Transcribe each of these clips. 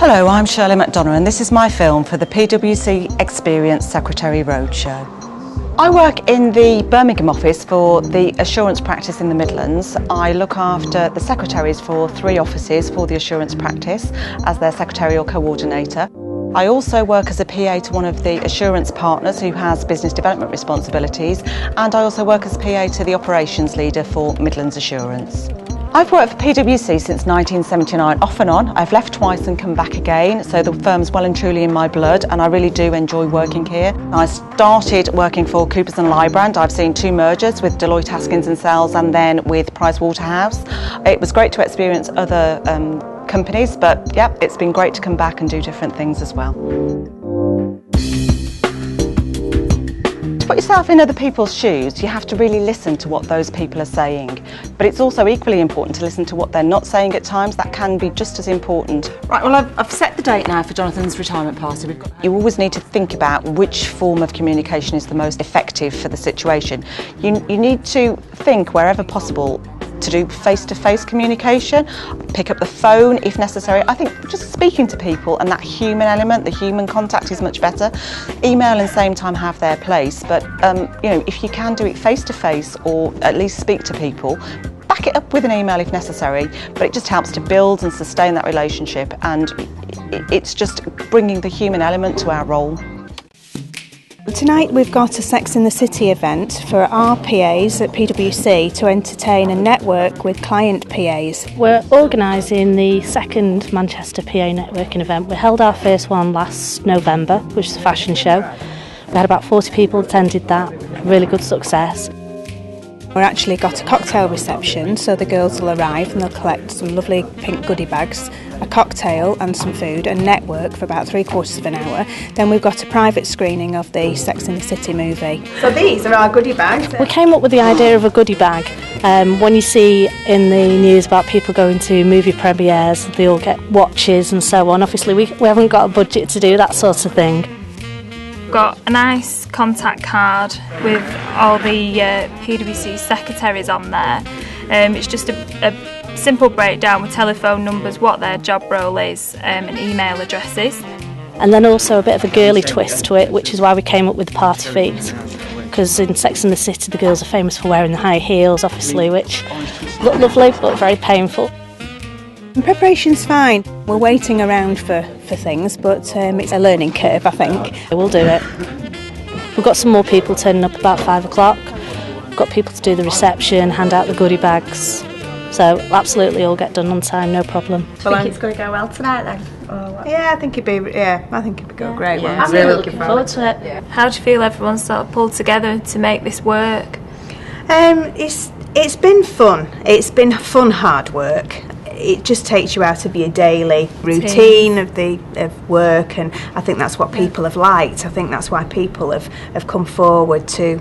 Hello, I'm Shirley McDonough and this is my film for the PWC Experience Secretary Roadshow. I work in the Birmingham office for the assurance practice in the Midlands. I look after the secretaries for 3 offices for the assurance practice as their secretarial coordinator. I also work as a PA to one of the assurance partners who has business development responsibilities, and I also work as PA to the operations leader for Midlands Assurance. I've worked for PWC since 1979, off and on. I've left twice and come back again, so the firm's well and truly in my blood, and I really do enjoy working here. I started working for Coopers & Lybrand. I've seen 2 mergers with Deloitte Haskins & Sells and then with Price Waterhouse. It was great to experience other companies, but yeah, it's been great to come back and do different things as well. To put yourself in other people's shoes, you have to really listen to what those people are saying. But it's also equally important to listen to what they're not saying at times. That can be just as important. Right, well, I've set the date now for Jonathan's retirement party. You always need to think about which form of communication is the most effective for the situation. You need to think, wherever possible, to do face-to-face communication, pick up the phone if necessary. I think just speaking to people and that human element, the human contact is much better. Email and same time have their place, but you know, if you can do it face-to-face or at least speak to people, back it up with an email if necessary, but it just helps to build and sustain that relationship, and it's just bringing the human element to our role. Tonight we've got a Sex in the City event for our PAs at PWC to entertain and network with client PAs. We're organising the second Manchester PA networking event. We held our first one last November, which was a fashion show. We had about 40 people attended that, really good success. We've actually got a cocktail reception, so the girls will arrive and they'll collect some lovely pink goodie bags, a cocktail and some food, and network for about 3/4 of an hour. Then we've got a private screening of the Sex in the City movie. So these are our goodie bags. We came up with the idea of a goodie bag. When you see in the news about people going to movie premieres, they all get watches and so on. Obviously we haven't got a budget to do that sort of thing. Got a nice contact card with all the PWC secretaries on there. It's just a simple breakdown with telephone numbers, what their job role is, and email addresses. And then also a bit of a girly twist to it, which is why we came up with the party feet. Because in Sex and the City the girls are famous for wearing the high heels, obviously, which look lovely but very painful. And preparation's fine. We're waiting around for things, but it's a learning curve, I think. We'll do it. We've got some more people turning up about 5 o'clock. We've got people to do the reception, hand out the goodie bags. So absolutely all get done on time, no problem. Well, I think it's going to go well tonight then. Yeah, I think it'd be go great. Yeah, I'm really looking forward to it. Yeah. How do you feel everyone's sort of pulled together to make this work? It's been fun. It's been fun, hard work. It just takes you out of your daily routine of work, and I think that's what people have liked. I think that's why people have come forward to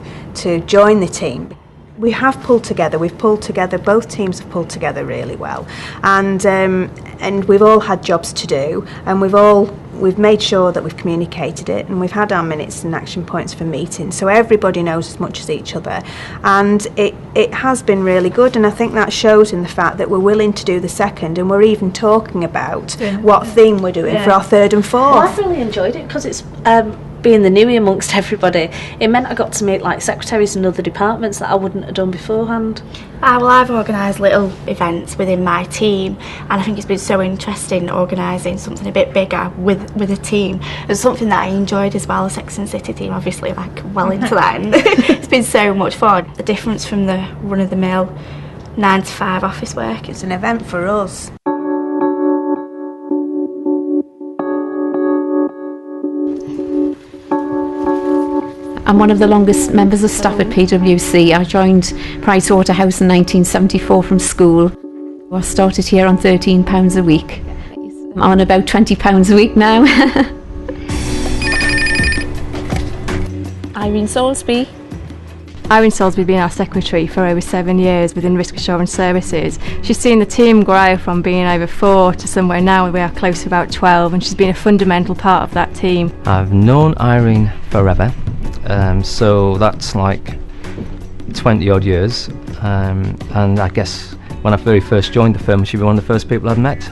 join the team. We have pulled together. Both teams have pulled together really well, and we've all had jobs to do, and we've made sure that we've communicated it, and we've had our minutes and action points for meetings, so everybody knows as much as each other, and it has been really good, and I think that shows in the fact that we're willing to do the second, and we're even talking about what theme we're doing for our third and fourth. Well, I've really enjoyed it because it's being the newbie amongst everybody. It meant I got to meet like secretaries in other departments that I wouldn't have done beforehand. Well, I've organised little events within my team, and I think it's been so interesting organising something a bit bigger with a team. It's something that I enjoyed as well. The Sex and the City team, obviously, like well into that. It's been so much fun. The difference from the run-of-the-mill 9 to 5 office work. It's an event for us. I'm one of the longest members of staff at PWC. I joined Price Waterhouse in 1974 from school. I started here on £13 a week. I'm on about £20 a week now. Irene Soulsby. Irene Soulsby being our secretary for over 7 years within Risk Assurance Services. She's seen the team grow from being over 4 to somewhere now we are close to about 12, and she's been a fundamental part of that team. I've known Irene forever, so that's like 20 odd years, and I guess when I very first joined the firm she'd be one of the first people I'd met.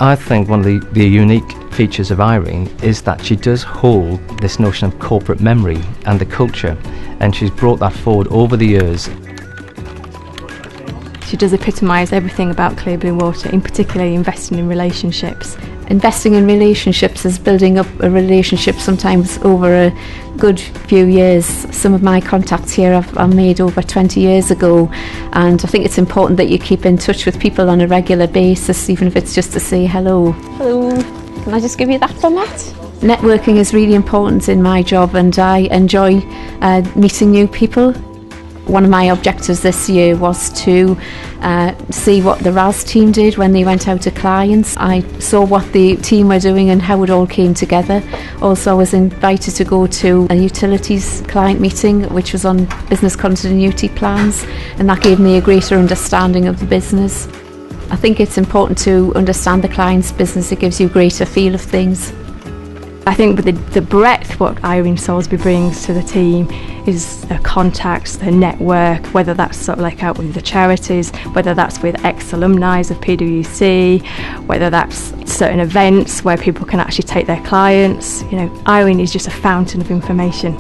I think one of the unique features of Irene is that she does hold this notion of corporate memory and the culture, and she's brought that forward over the years. She does epitomise everything about Clear Blue Water, in particular investing in relationships. Investing in relationships is building up a relationship sometimes over a good few years. Some of my contacts here are made over 20 years ago, and I think it's important that you keep in touch with people on a regular basis, even if it's just to say hello. Hello, can I just give you that from Matt? Networking is really important in my job, and I enjoy meeting new people. One of my objectives this year was to see what the RAS team did when they went out to clients. I saw what the team were doing and how it all came together. Also, I was invited to go to a utilities client meeting, which was on business continuity plans, and that gave me a greater understanding of the business. I think it's important to understand the client's business. It gives you a greater feel of things. I think with the breadth what Irene Salisbury brings to the team is the contacts, the network, whether that's sort of like out with the charities, whether that's with ex-alumni of PWC, whether that's certain events where people can actually take their clients. You know, Irene is just a fountain of information.